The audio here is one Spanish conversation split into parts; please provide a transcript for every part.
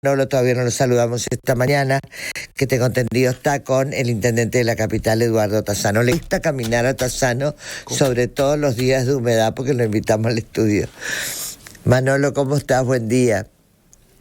Manolo, todavía no lo saludamos esta mañana, que tengo entendido está con el intendente de la capital, Eduardo Tassano. Le gusta caminar a Tassano, sobre todo los días de humedad, porque lo invitamos al estudio. Manolo, ¿cómo estás? Buen día.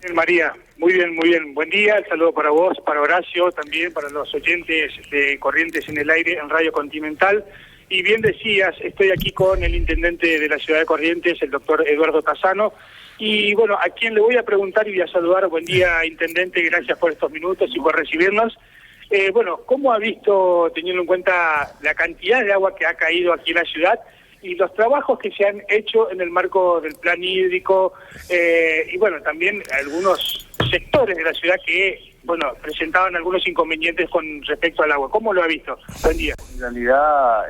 Bien, María, muy bien, muy bien. Buen día, el saludo para vos, para Horacio, también para los oyentes de Corrientes en el Aire en Radio Continental. Y bien decías, estoy aquí con el intendente de la ciudad de Corrientes, el doctor Eduardo Tassano. Y bueno, a quien le voy a preguntar y voy a saludar. Buen día, intendente, gracias por estos minutos y por recibirnos. Bueno, ¿cómo ha visto, teniendo en cuenta la cantidad de agua que ha caído aquí en la ciudad y los trabajos que se han hecho en el marco del plan hídrico, y bueno, también algunos sectores de la ciudad que, bueno, presentaban algunos inconvenientes con respecto al agua? ¿Cómo lo ha visto? Buen día. En realidad,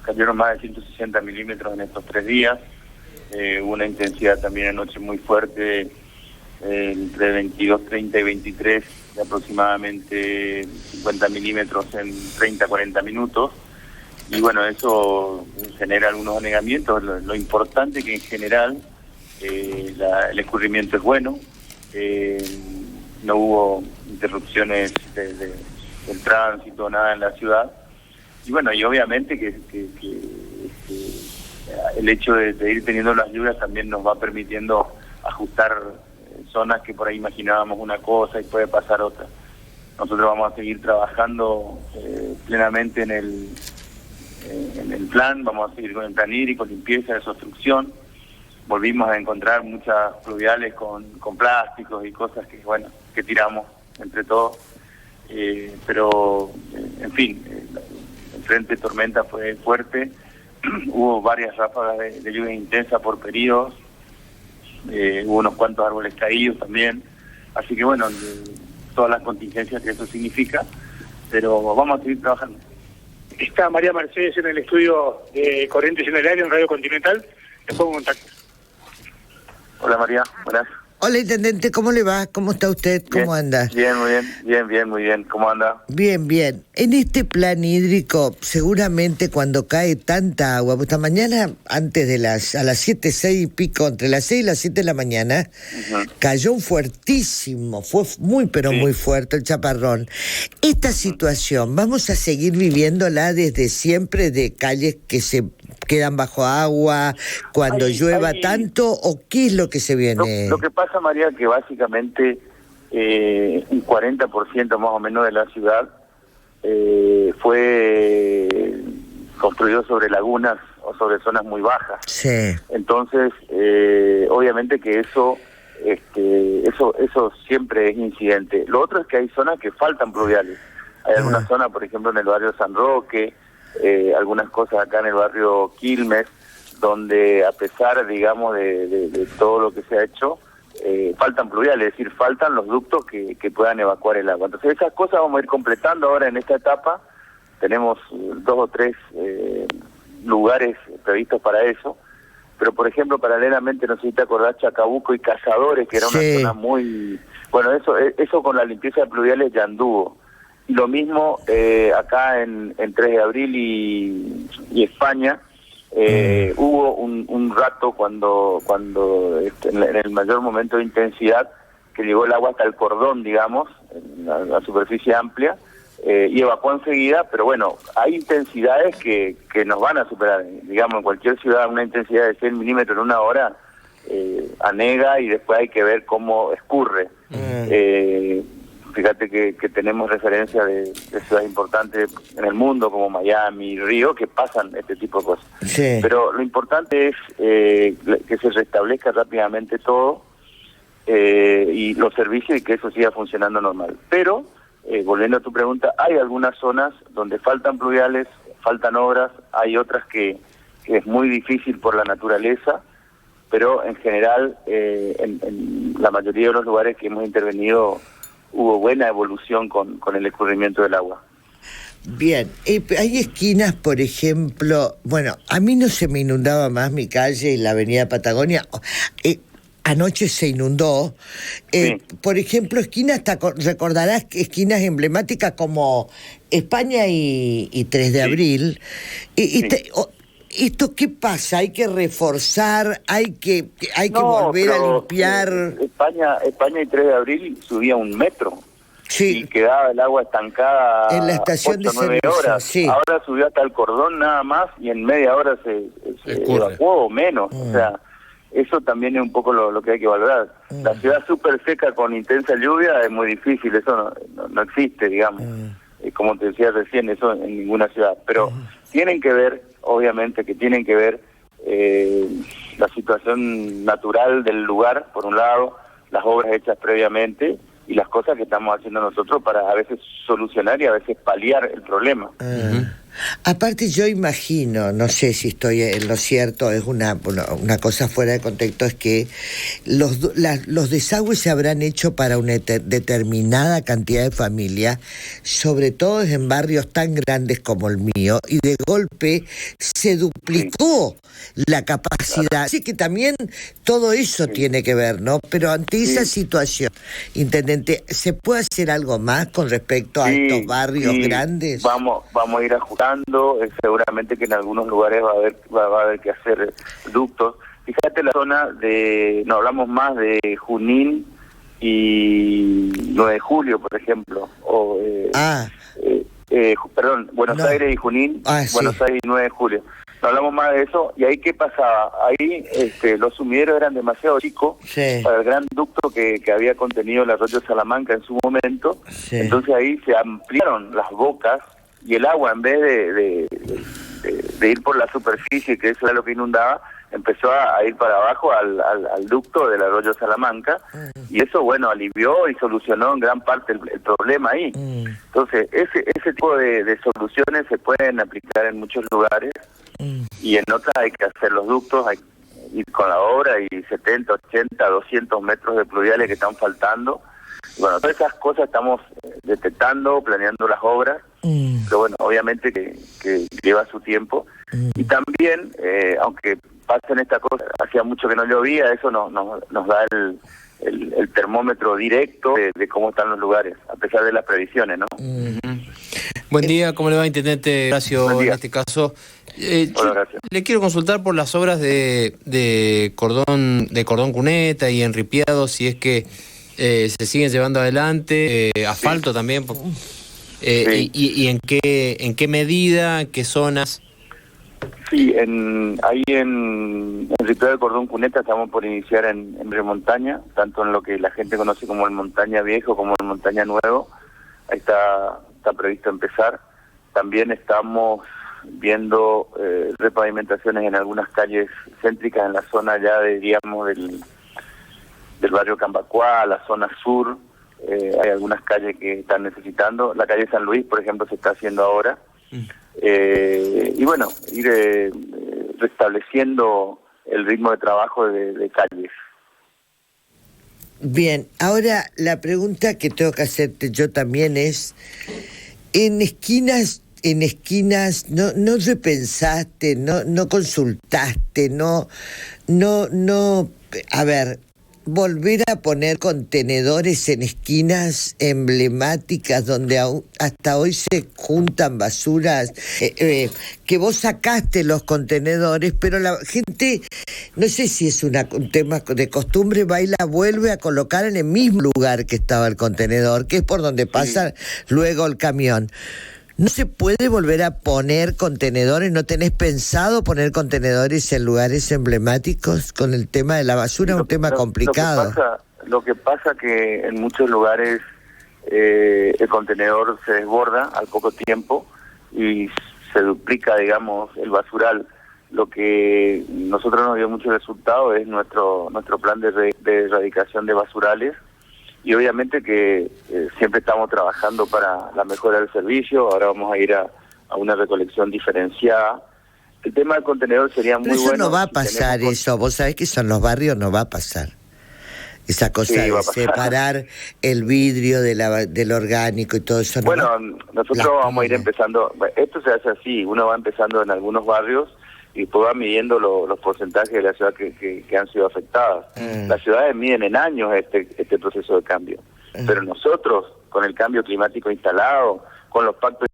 cayeron más de 160 milímetros en estos 3 días. Hubo una intensidad también anoche muy fuerte, entre 22, 30 y 23, de aproximadamente 50 milímetros en 30, 40 minutos. Y bueno, eso genera algunos anegamientos. Lo importante que en general el escurrimiento es bueno. No hubo interrupciones del tránsito, nada en la ciudad. Y bueno, y obviamente que el hecho de ir teniendo las lluvias también nos va permitiendo ajustar zonas que por ahí imaginábamos una cosa y puede pasar otra. Nosotros vamos a seguir trabajando plenamente en el plan, vamos a seguir con el plan hídrico, limpieza, desobstrucción. Volvimos a encontrar muchas pluviales con plásticos y cosas que, bueno, que tiramos entre todos. Pero, en fin, el frente de tormenta fue fuerte. Hubo varias ráfagas de lluvia intensa por periodos, hubo unos cuantos árboles caídos también, así que bueno, todas las contingencias que eso significa, pero vamos a seguir trabajando. Está María Mercedes en el estudio de Corrientes en el Aire en Radio Continental. Te pongo en contacto. Hola María, buenas. Hola, intendente, ¿cómo le va? ¿Cómo está usted? ¿Cómo anda? Bien, muy bien, muy bien. ¿Cómo anda? Bien, bien. En este plan hídrico, seguramente cuando cae tanta agua, pues esta mañana, antes de a las 7, 6 y pico, entre las 6 y las 7 de la mañana, cayó un fuertísimo, fue muy, pero muy fuerte el chaparrón. Esta situación, ¿vamos a seguir viviéndola desde siempre, de calles que se quedan bajo agua cuando llueva tanto, o qué es lo que se viene? Lo que pasa, María, que básicamente un 40% más o menos de la ciudad fue construido sobre lagunas o sobre zonas muy bajas. Sí. Entonces, obviamente que eso siempre es incidente. Lo otro es que hay zonas que faltan pluviales. Hay algunas zonas, por ejemplo, en el barrio San Roque, algunas cosas acá en el barrio Quilmes, donde a pesar, digamos, de todo lo que se ha hecho, faltan pluviales, es decir, faltan los ductos que puedan evacuar el agua. Entonces esas cosas vamos a ir completando ahora en esta etapa. Tenemos 2 o 3 lugares previstos para eso, pero por ejemplo, paralelamente, no sé si te acordás, Chacabuco y Cazadores, que era una zona muy... Bueno, eso con la limpieza de pluviales ya anduvo. Y lo mismo acá en 3 de abril y España. Hubo un rato cuando en el mayor momento de intensidad, que llegó el agua hasta el cordón, digamos, en la superficie amplia, y evacuó enseguida, pero bueno, hay intensidades que nos van a superar. Digamos, en cualquier ciudad una intensidad de 100 milímetros en una hora anega, y después hay que ver cómo escurre. Fíjate que tenemos referencia de ciudades importantes en el mundo, como Miami, Río, que pasan este tipo de cosas. Sí. Pero lo importante es que se restablezca rápidamente todo, y los servicios, y que eso siga funcionando normal. Pero, volviendo a tu pregunta, hay algunas zonas donde faltan pluviales, faltan obras, hay otras que es muy difícil por la naturaleza, pero en general, en la mayoría de los lugares que hemos intervenido, hubo buena evolución con el escurrimiento del agua. Bien, hay esquinas, por ejemplo, bueno, a mí no se me inundaba más mi calle, la avenida Patagonia, anoche se inundó, por ejemplo, esquinas, recordarás esquinas emblemáticas como España y 3 de abril, ¿esto qué pasa? ¿Hay que reforzar? ¿Hay que volver a limpiar? España y 3 de abril subía 1 metro. Sí. Y quedaba el agua estancada en la estación 8 de 9 servicio, horas. sí. Ahora subió hasta el cordón nada más y en media hora se evacuó o menos. O sea, eso también es un poco lo que hay que valorar. La ciudad súper seca con intensa lluvia es muy difícil, eso no existe, digamos. Como te decía recién, eso en ninguna ciudad. Pero tienen que ver, obviamente que tienen que ver la situación natural del lugar, por un lado, las obras hechas previamente y las cosas que estamos haciendo nosotros para a veces solucionar y a veces paliar el problema. Aparte yo imagino, no sé si estoy en lo cierto, es una cosa fuera de contexto, es que los desagües se habrán hecho para una determinada cantidad de familias, sobre todo en barrios tan grandes como el mío, y de golpe se duplicó la capacidad. Así que también todo eso tiene que ver, ¿no? Pero ante esa situación, intendente, ¿se puede hacer algo más con respecto a estos barrios grandes? Vamos a ir ajustando, seguramente que en algunos lugares va a haber que hacer ductos. Fíjate la zona no hablamos más de Junín y 9 de Julio, por ejemplo, o perdón, Buenos Aires y Junín, Buenos Aires y 9 de Julio. No hablamos más de eso, y ahí ¿qué pasaba? Ahí los sumideros eran demasiado chicos para el gran ducto que había contenido el arroyo Salamanca en su momento, entonces ahí se ampliaron las bocas y el agua, en vez de ir por la superficie, que eso era lo que inundaba, empezó a ir para abajo al ducto del arroyo Salamanca, y eso, bueno, alivió y solucionó en gran parte el problema ahí. Entonces, ese tipo de soluciones se pueden aplicar en muchos lugares, y en otras hay que hacer los ductos, hay que ir con la obra, y 70, 80, 200 metros de pluviales que están faltando. Y bueno, todas esas cosas estamos detectando, planeando las obras, pero bueno, obviamente que lleva su tiempo. Y también, aunque pasen estas cosas, hacía mucho que no llovía, eso nos da el termómetro directo de cómo están los lugares, a pesar de las previsiones, ¿no? Buen día, ¿cómo le va, intendente Horacio, en este caso? Hola, gracias. Le quiero consultar por las obras de Cordón Cuneta y Enripiado, si es que se siguen llevando adelante, asfalto también, y en qué medida, en qué zonas. Sí, ahí en Enripiado de Cordón Cuneta estamos por iniciar en Remontaña, tanto en lo que la gente conoce como el Montaña Viejo como el Montaña Nuevo. Ahí está previsto empezar. También estamos viendo repavimentaciones en algunas calles céntricas en la zona ya digamos del barrio Cambacuá, la zona sur. Hay algunas calles que están necesitando. La calle San Luis, por ejemplo, se está haciendo ahora. Y bueno, ir restableciendo el ritmo de trabajo de calles. Bien, ahora la pregunta que tengo que hacerte yo también es, en esquinas no repensaste, no consultaste, a ver, volver a poner contenedores en esquinas emblemáticas donde hasta hoy se juntan basuras, que vos sacaste los contenedores, pero la gente, no sé si es un tema de costumbre, va y la vuelve a colocar en el mismo lugar que estaba el contenedor, que es por donde pasa luego el camión. ¿No se puede volver a poner contenedores? ¿No tenés pensado poner contenedores en lugares emblemáticos? Con el tema de la basura, un tema complicado. Lo que pasa que en muchos lugares el contenedor se desborda al poco tiempo y se duplica, digamos, el basural. Lo que nosotros nos dio mucho resultado es nuestro plan de erradicación de basurales. Y obviamente que siempre estamos trabajando para la mejora del servicio. Ahora vamos a ir a una recolección diferenciada. El tema del contenedor sería muy bueno. Pero eso no va a pasar, eso. Vos sabés que eso en los barrios no va a pasar. Esa cosa de separar el vidrio del orgánico y todo eso. Bueno, nosotros vamos a ir empezando. Esto se hace así. Uno va empezando en algunos barrios y después va midiendo los porcentajes de la ciudad que han sido afectadas. Las ciudades miden en años este proceso de cambio. Pero nosotros, con el cambio climático instalado, con los pactos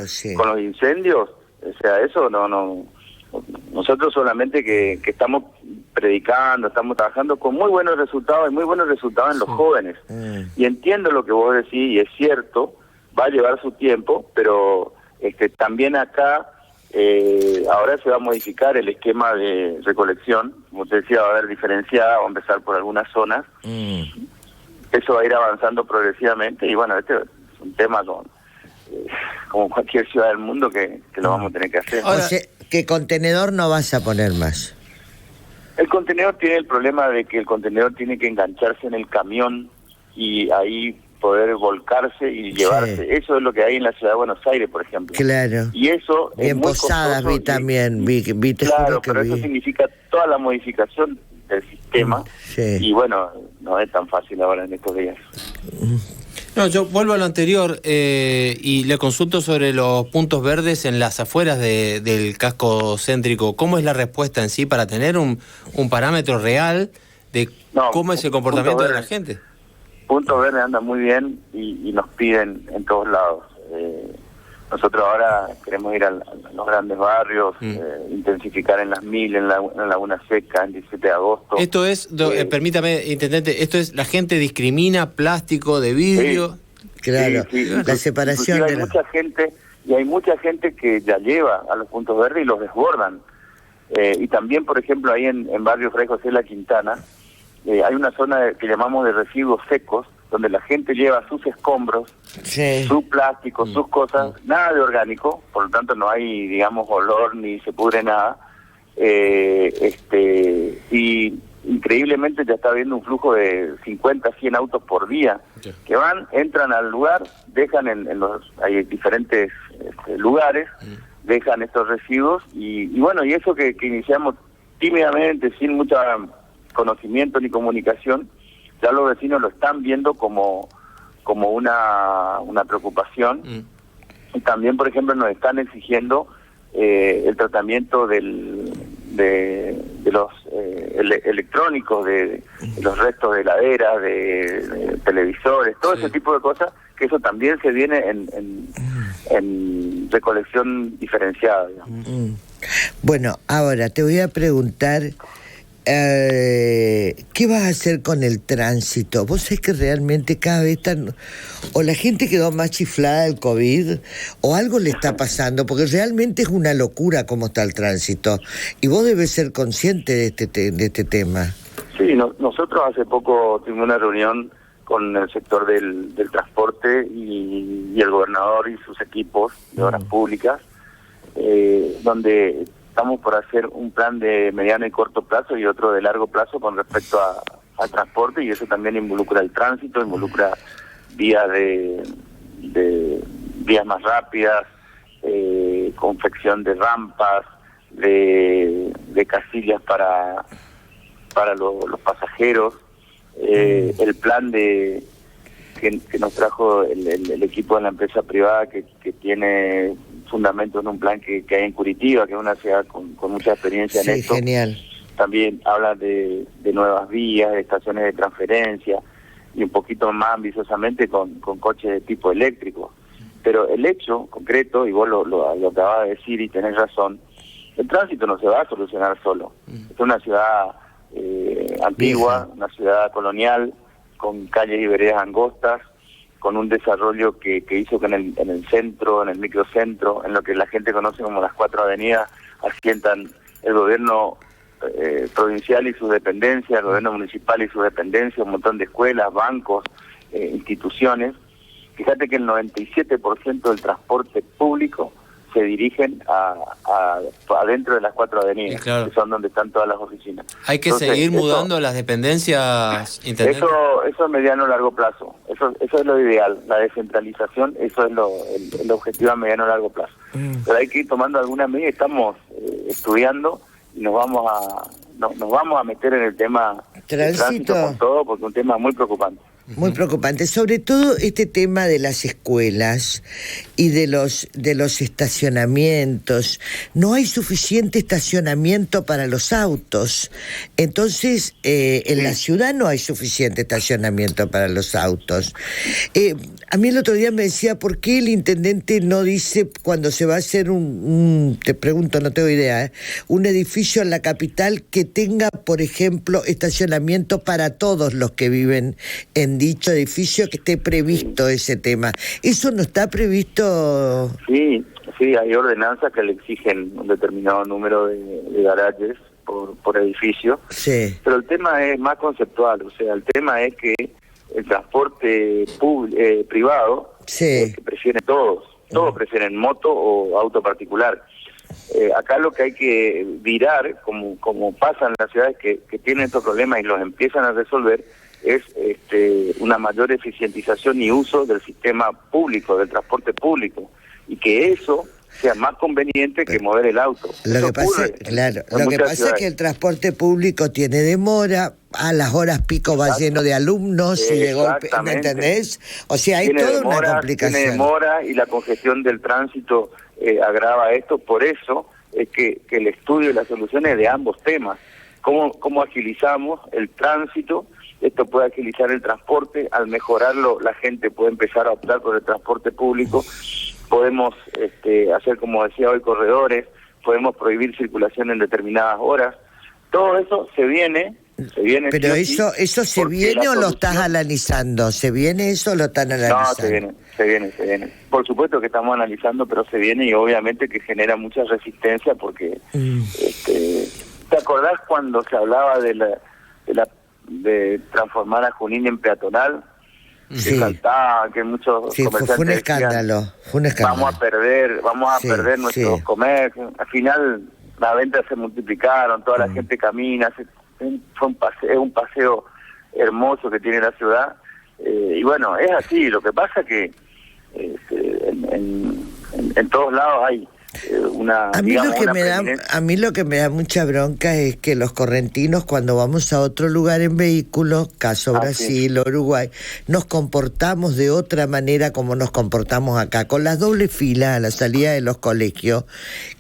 sí. con los incendios, o sea, eso no. Nosotros solamente que estamos predicando, estamos trabajando con muy buenos resultados y muy buenos resultados en los jóvenes. Y entiendo lo que vos decís y es cierto, va a llevar su tiempo, pero también acá ahora se va a modificar el esquema de recolección, como te decía, va a haber diferenciada, va a empezar por algunas zonas. Eso va a ir avanzando progresivamente y bueno, este es un tema como cualquier ciudad del mundo que lo vamos a tener que hacer. O sea, que contenedor no vas a poner más. El contenedor tiene el problema de que el contenedor tiene que engancharse en el camión y ahí poder volcarse y llevarse. Eso es lo que hay en la ciudad de Buenos Aires, por ejemplo. Claro. Y eso bien es muy Posadas vi también, vi claro, pero eso significa toda la modificación del sistema y bueno, no es tan fácil ahora en estos días. No, yo vuelvo a lo anterior y le consulto sobre los puntos verdes en las afueras del casco céntrico. ¿Cómo es la respuesta en sí para tener un parámetro real de cómo es el comportamiento de la gente? Puntos verdes anda muy bien y nos piden en todos lados. Nosotros ahora queremos ir a los grandes barrios, intensificar en las 1000, en la Laguna Seca, el 17 de agosto. Esto es, permítame, intendente, esto es, la gente discrimina plástico de vidrio. Sí, claro, sí. La separación hay mucha gente, y hay mucha gente que ya lleva a los puntos verdes y los desbordan. Y también, por ejemplo, ahí en Barrio Fray José de la Quintana, hay una zona que llamamos de residuos secos, donde la gente lleva sus escombros, su plástico, sus cosas, nada de orgánico, por lo tanto no hay, digamos, olor ni se pudre nada. Y increíblemente ya está habiendo un flujo de 50, 100 autos por día que van, entran al lugar, dejan hay diferentes lugares, dejan estos residuos y bueno, y eso que iniciamos tímidamente, sin mucho conocimiento ni comunicación, ya los vecinos lo están viendo como una preocupación. Y también, por ejemplo, nos están exigiendo el tratamiento de los electrónicos, de los restos de heladeras, de televisores, todo ese tipo de cosas, que eso también se viene en recolección diferenciada, digamos. Bueno, ahora te voy a preguntar, ¿qué vas a hacer con el tránsito? Vos sabés que realmente cada vez o la gente quedó más chiflada del COVID o algo le está pasando, porque realmente es una locura cómo está el tránsito y vos debes ser consciente de este tema. Sí, nosotros hace poco tuvimos una reunión con el sector del transporte y el gobernador y sus equipos de obras públicas, donde estamos por hacer un plan de mediano y corto plazo y otro de largo plazo con respecto al transporte, y eso también involucra el tránsito, involucra vías vías más rápidas, confección de rampas, de casillas para los pasajeros, el plan que nos trajo el equipo de la empresa privada que tiene fundamentos en un plan que hay en Curitiba, que es una ciudad con mucha experiencia en esto. Genial. También habla de nuevas vías, de estaciones de transferencia y un poquito más ambiciosamente con coches de tipo eléctrico. Pero el hecho concreto, y vos lo acabas de decir y tenés razón, el tránsito no se va a solucionar solo. Es una ciudad antigua, una ciudad colonial, con calles y veredas angostas, con un desarrollo que hizo que en el centro, en el microcentro, en lo que la gente conoce como las 4 avenidas, asientan el gobierno provincial y sus dependencias, el gobierno municipal y sus dependencias, un montón de escuelas, bancos, instituciones. Fíjate que el 97% del transporte público se dirigen adentro de las 4 avenidas, claro, que son donde están todas las oficinas. Hay que seguir mudando las dependencias, intendente. Eso es mediano a largo plazo. Eso es lo ideal. La descentralización, eso es el objetivo a mediano a largo plazo. Pero hay que ir tomando algunas medidas. Estamos estudiando y nos vamos a meter en el tema tránsito con todo, porque es un tema muy preocupante. muy preocupante. Sobre todo este tema de las escuelas y de los estacionamientos. No hay suficiente estacionamiento para los autos. Entonces, en la ciudad no hay suficiente estacionamiento para los autos. A mí el otro día me decía, ¿por qué el intendente no dice cuando se va a hacer te pregunto, no tengo idea, un edificio en la capital que tenga, por ejemplo, estacionamiento para todos los que viven en dicho edificio, que esté previsto ese tema? ¿Eso no está previsto? Sí, hay ordenanzas que le exigen un determinado número de garajes por edificio, sí. Pero el tema es más conceptual, o sea, el tema es que el transporte privado sí. Que prefieren todos prefieren moto o auto particular. Acá lo que hay que virar, como pasa en las ciudades que tienen estos problemas y los empiezan a resolver, es una mayor eficientización y uso del sistema público, del transporte público, y que eso sea más conveniente que mover el auto. Lo que pasa es que el transporte público tiene demora, a las horas pico va lleno de alumnos y de golpe, ¿me entendés? O sea, hay toda una complicación. Tiene demora y la congestión del tránsito agrava esto, por eso es que el estudio y las soluciones de ambos temas, cómo agilizamos el tránsito. Esto puede agilizar el transporte, al mejorarlo la gente puede empezar a optar por el transporte público, podemos hacer, como decía hoy, corredores, podemos prohibir circulación en determinadas horas, todo eso se viene. Pero eso se viene o lo estás analizando, ¿se viene eso o lo están analizando? No, se viene. Por supuesto que estamos analizando, pero se viene y obviamente que genera mucha resistencia porque, ¿te acordás cuando se hablaba de transformar a Junín en peatonal? Sí. Que saltaba, que muchos comerciantes fue un escándalo, decían, vamos a perder nuestros comercios. Al final las ventas se multiplicaron, toda la gente camina, es un paseo hermoso que tiene la ciudad, y bueno, es así. Lo que pasa que en todos lados hay a mí lo que me da mucha bronca es que los correntinos, cuando vamos a otro lugar en vehículo, caso Brasil, Uruguay, nos comportamos de otra manera como nos comportamos acá, con las dobles filas a la salida de los colegios.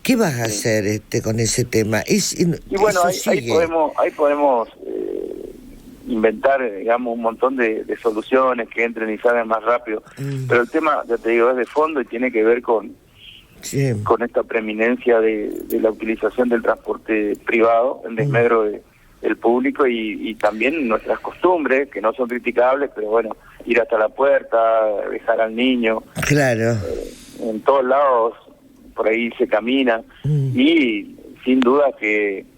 ¿Qué vas a hacer con ese tema? Y bueno, ahí podemos inventar, digamos, un montón de soluciones que entren y salgan más rápido, pero el tema, ya te digo, es de fondo y tiene que ver con esta preeminencia de la utilización del transporte privado en desmedro del público y también nuestras costumbres, que no son criticables, pero bueno, ir hasta la puerta, dejar al niño. Claro. En todos lados, por ahí se camina, y sin duda que,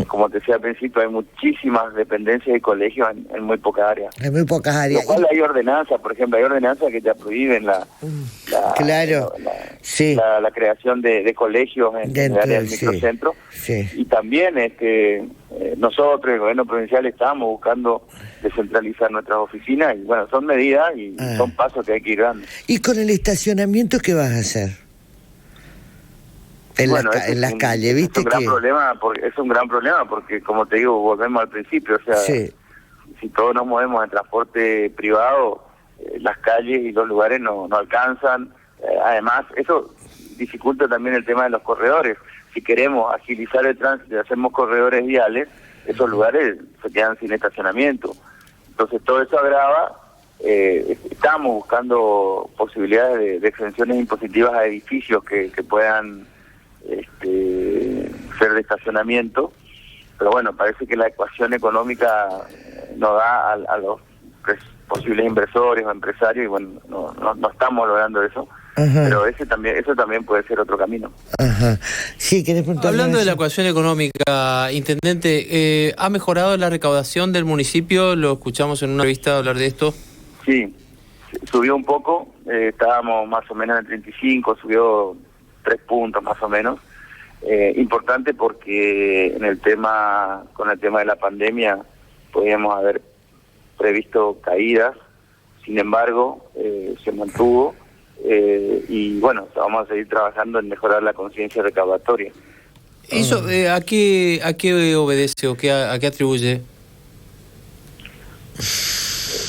como te decía al principio, hay muchísimas dependencias de colegios en muy pocas áreas. En muy pocas áreas. Lo cual hay ordenanzas, por ejemplo, hay ordenanzas que ya prohíben la creación de colegios en el área del microcentro. Sí. Y también nosotros, el gobierno provincial, estamos buscando descentralizar nuestras oficinas, y bueno, son medidas y son pasos que hay que ir dando. ¿Y con el estacionamiento qué vas a hacer? En las calles, ¿viste? Es un gran problema porque, como te digo, volvemos al principio, o sea, si todos nos movemos en transporte privado, las calles y los lugares no alcanzan. Además, eso dificulta también el tema de los corredores. Si queremos agilizar el tránsito y hacemos corredores viales, esos lugares se quedan sin estacionamiento. Entonces todo eso agrava. Estamos buscando posibilidades de exenciones impositivas a edificios que puedan ser de estacionamiento, pero bueno, parece que la ecuación económica no da a los posibles inversores o empresarios, y bueno, no estamos logrando eso. Pero eso también puede ser otro camino. Sí, hablando de la ecuación económica, intendente, ¿ha mejorado la recaudación del municipio? Lo escuchamos en una entrevista hablar de esto. Sí, subió un poco, estábamos más o menos en 35, subió 3 puntos más o menos. Importante porque con el tema de la pandemia podíamos haber previsto caídas, sin embargo se mantuvo, y bueno, vamos a seguir trabajando en mejorar la conciencia recaudatoria. ¿Eso a qué obedece o a qué atribuye?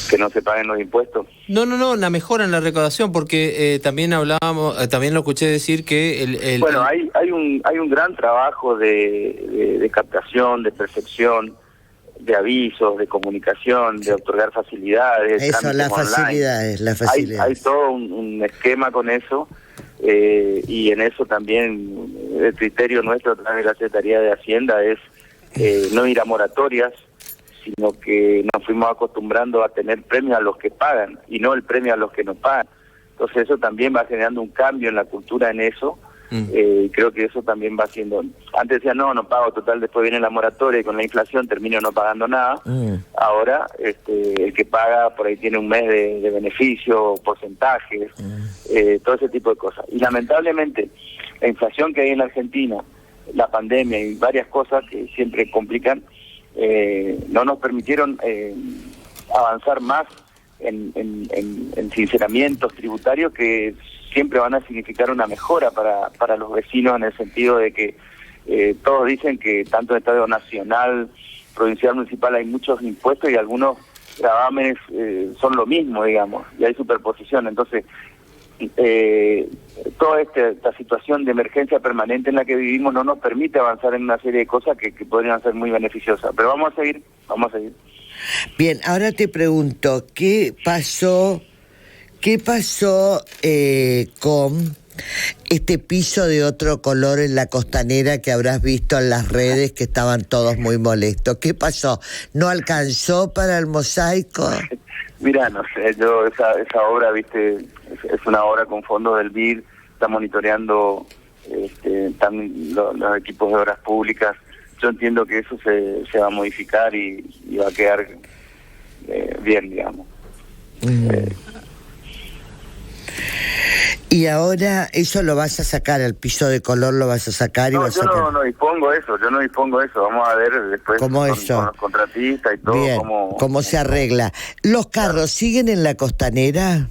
que no se paguen los impuestos. No, una mejora en la recaudación, porque también hablábamos, también lo escuché decir que Bueno, hay un gran trabajo de captación, de percepción, de avisos, de comunicación, de otorgar facilidades. Eso, las facilidades. Hay todo un esquema con eso, y en eso también el criterio nuestro a través de la Secretaría de Hacienda es no ir a moratorias, sino que nos fuimos acostumbrando a tener premios a los que pagan y no el premio a los que no pagan. Entonces eso también va generando un cambio en la cultura en eso. Creo que eso también va haciendo. Antes decían, no pago, total, después viene la moratoria y con la inflación termino no pagando nada. Ahora el que paga por ahí tiene un mes de beneficio, porcentajes, todo ese tipo de cosas. Y lamentablemente la inflación que hay en la Argentina, la pandemia y varias cosas que siempre complican, no nos permitieron avanzar más en sinceramientos tributarios que siempre van a significar una mejora para los vecinos, en el sentido de que todos dicen que tanto en Estado nacional, provincial, municipal hay muchos impuestos y algunos gravámenes son lo mismo, digamos, y hay superposición. Entonces, toda esta situación de emergencia permanente en la que vivimos no nos permite avanzar en una serie de cosas que podrían ser muy beneficiosas. Pero vamos a seguir. Bien, ahora te pregunto, ¿qué pasó con este piso de otro color en la Costanera que habrás visto en las redes, que estaban todos muy molestos? ¿Qué pasó? ¿No alcanzó para el mosaico? Mira, no sé, yo esa obra, viste, es una obra con fondos del BID, está monitoreando los equipos de obras públicas. Yo entiendo que eso se va a modificar y va a quedar bien, digamos. Y ahora eso lo vas a sacar, el piso de color lo vas a sacar. No, yo no dispongo eso, vamos a ver después con los contratistas y todo. Bien, cómo se arregla. ¿Los carros siguen en la Costanera?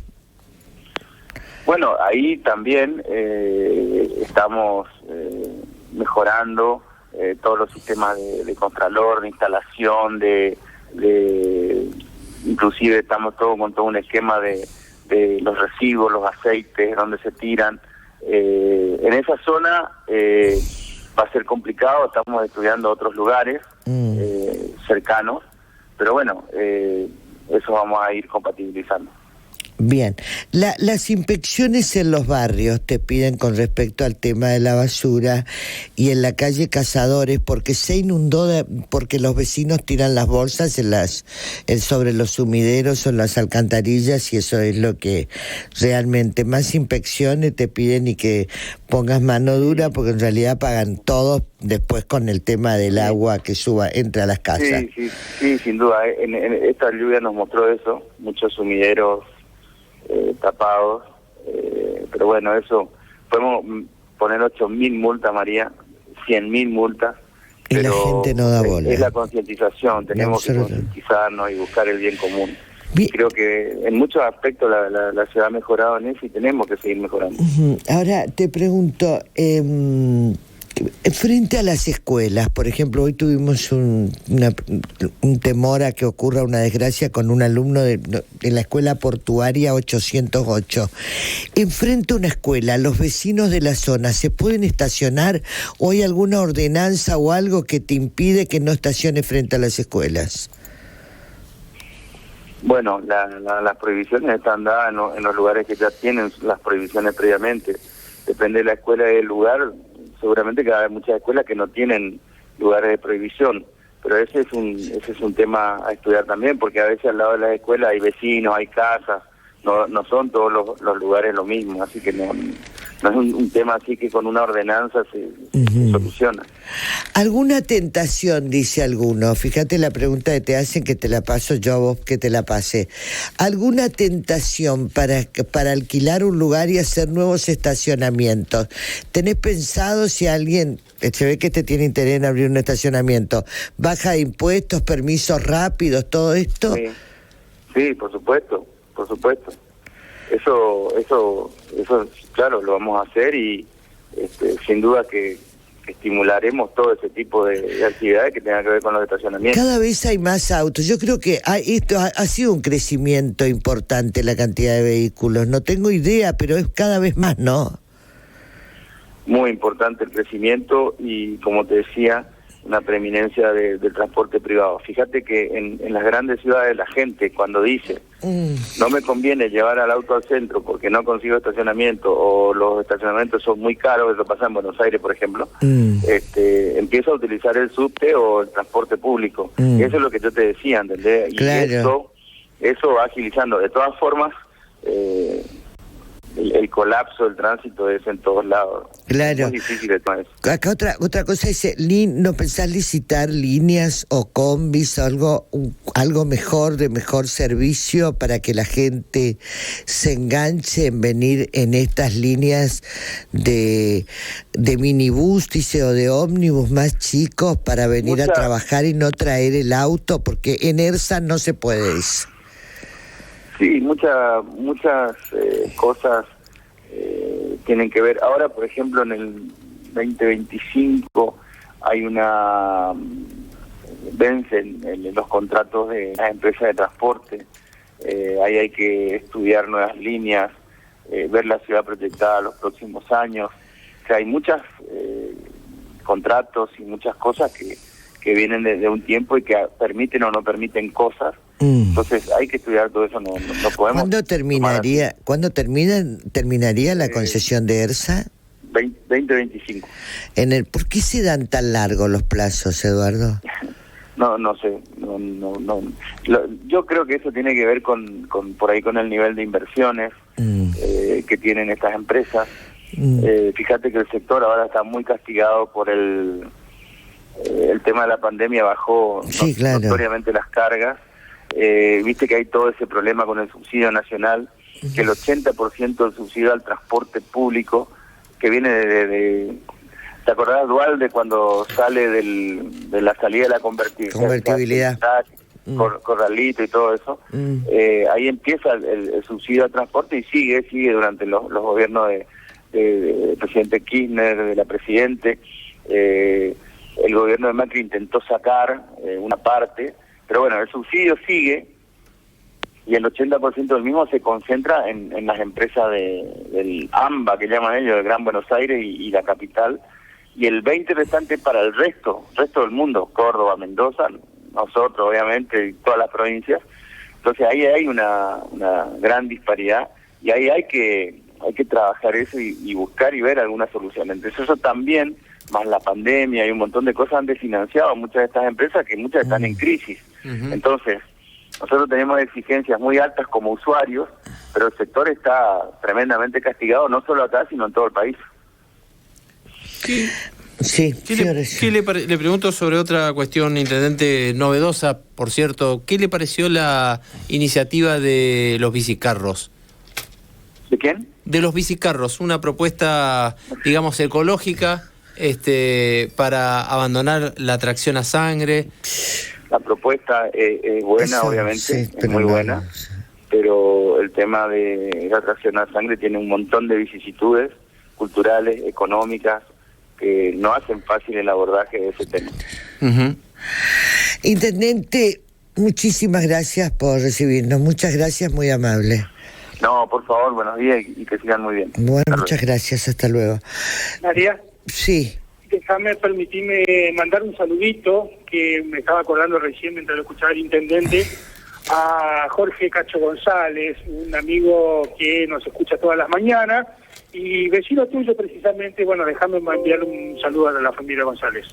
Bueno, ahí también estamos mejorando todos los sistemas de contralor, de instalación, inclusive estamos con todo un esquema de los residuos, los aceites, donde se tiran. En esa zona va a ser complicado, estamos estudiando otros lugares cercanos, pero bueno, eso vamos a ir compatibilizando. Bien, las inspecciones en los barrios te piden con respecto al tema de la basura y en la calle Cazadores, porque se inundó, porque los vecinos tiran las bolsas sobre los sumideros o en las alcantarillas, y eso es lo que realmente más inspecciones te piden, y que pongas mano dura, porque en realidad pagan todos después con el tema del agua que entra a las casas. Sí, sin duda. En esta lluvia nos mostró eso, muchos sumideros tapados, pero bueno, eso podemos poner 8.000 multas, María, 100.000 multas, pero y la gente no da bola. Es la concientización, tenemos que concientizarnos y buscar el bien común. Creo que en muchos aspectos la ciudad ha mejorado en eso y tenemos que seguir mejorando. Ahora te pregunto, frente a las escuelas, por ejemplo, hoy tuvimos un temor a que ocurra una desgracia con un alumno de la escuela portuaria 808. Enfrente a una escuela, ¿los vecinos de la zona se pueden estacionar, o hay alguna ordenanza o algo que te impide que no estaciones frente a las escuelas? Bueno, las prohibiciones están dadas en los lugares que ya tienen las prohibiciones previamente. Depende de la escuela y del lugar. Seguramente que hay muchas escuelas que no tienen lugares de prohibición, pero ese es un tema a estudiar también, porque a veces al lado de las escuelas hay vecinos, hay casas, no son todos los lugares lo mismo, así que no es un tema así que con una ordenanza se soluciona. ¿Alguna tentación, dice alguno? Fíjate la pregunta que te hacen, que te la paso yo a vos, que te la pase. ¿Alguna tentación para alquilar un lugar y hacer nuevos estacionamientos? ¿Tenés pensado, si alguien, se ve que tiene interés en abrir un estacionamiento, baja de impuestos, permisos rápidos, todo esto? Sí, por supuesto. Eso claro, lo vamos a hacer, y sin duda que estimularemos todo ese tipo de actividades que tengan que ver con los estacionamientos. Cada vez hay más autos. Yo creo que esto ha sido un crecimiento importante, la cantidad de vehículos. No tengo idea, pero es cada vez más, ¿no? Muy importante el crecimiento y, como te decía, una preeminencia del transporte privado. Fíjate que en las grandes ciudades la gente cuando dice no me conviene llevar al auto al centro porque no consigo estacionamiento o los estacionamientos son muy caros, eso pasa en Buenos Aires por ejemplo, empieza a utilizar el subte o el transporte público. Eso es lo que yo te decía, ¿entendés? Y claro. eso va agilizando. De todas formas, el colapso del tránsito es en todos lados. Claro. Es muy difícil de tomar eso. Acá otra cosa es, ¿no pensás licitar líneas o combis o algo mejor, de mejor servicio para que la gente se enganche en venir en estas líneas de minibús, dice, o de ómnibus más chicos para venir a trabajar y no traer el auto? Porque en ERSA no se puede eso. Sí, muchas cosas tienen que ver. Ahora, por ejemplo, en el 2025 hay vencen los contratos de las empresas de transporte. Ahí hay que estudiar nuevas líneas, ver la ciudad proyectada a los próximos años. O sea, hay muchos contratos y muchas cosas que vienen de un tiempo y que permiten o no permiten cosas. Entonces hay que estudiar todo eso, no podemos. ¿Cuándo terminaría la concesión de ERSA? 2025. ¿Por qué se dan tan largos los plazos, Eduardo? No sé, yo creo que eso tiene que ver con por ahí con el nivel de inversiones que tienen estas empresas. Fíjate que el sector ahora está muy castigado por el tema de la pandemia, bajó notoriamente las cargas. Viste que hay todo ese problema con el subsidio nacional, que el 80% del subsidio al transporte público, que viene ¿te acordás, Dualde, cuando sale de la salida de la convertibilidad? Corralito y todo eso, ahí empieza el subsidio al transporte y sigue durante los gobiernos del presidente Kirchner, de la Presidente. El gobierno de Macri intentó sacar una parte, pero bueno, el subsidio sigue y el 80% del mismo se concentra en las empresas del AMBA, que llaman ellos, el Gran Buenos Aires y la capital, y el 20% restante para el resto del mundo, Córdoba, Mendoza, nosotros obviamente, y todas las provincias. Entonces ahí hay una gran disparidad y ahí hay que trabajar eso y buscar y ver alguna solución. Entonces eso también, más la pandemia y un montón de cosas, han desfinanciado a muchas de estas empresas, que muchas están en crisis. Entonces, nosotros tenemos exigencias muy altas como usuarios, pero el sector está tremendamente castigado, no solo acá, sino en todo el país. Sí, le pregunto sobre otra cuestión, intendente, novedosa, por cierto. ¿Qué le pareció la iniciativa de los bicicarros? ¿De quién? De los bicicarros, una propuesta, digamos, ecológica, para abandonar la tracción a sangre. La propuesta es buena, obviamente, es muy buena, pero el tema de la tracción a sangre tiene un montón de vicisitudes culturales, económicas, que no hacen fácil el abordaje de ese tema. Intendente, muchísimas gracias por recibirnos, muchas gracias, muy amable. No, por favor, buenos días y que sigan muy bien. Bueno, muchas gracias, hasta luego. María. Sí. Permitime mandar un saludito, que me estaba acordando recién mientras lo escuchaba el intendente, a Jorge Cacho González, un amigo que nos escucha todas las mañanas, y vecino tuyo precisamente. Bueno, déjame enviarle un saludo a la familia González.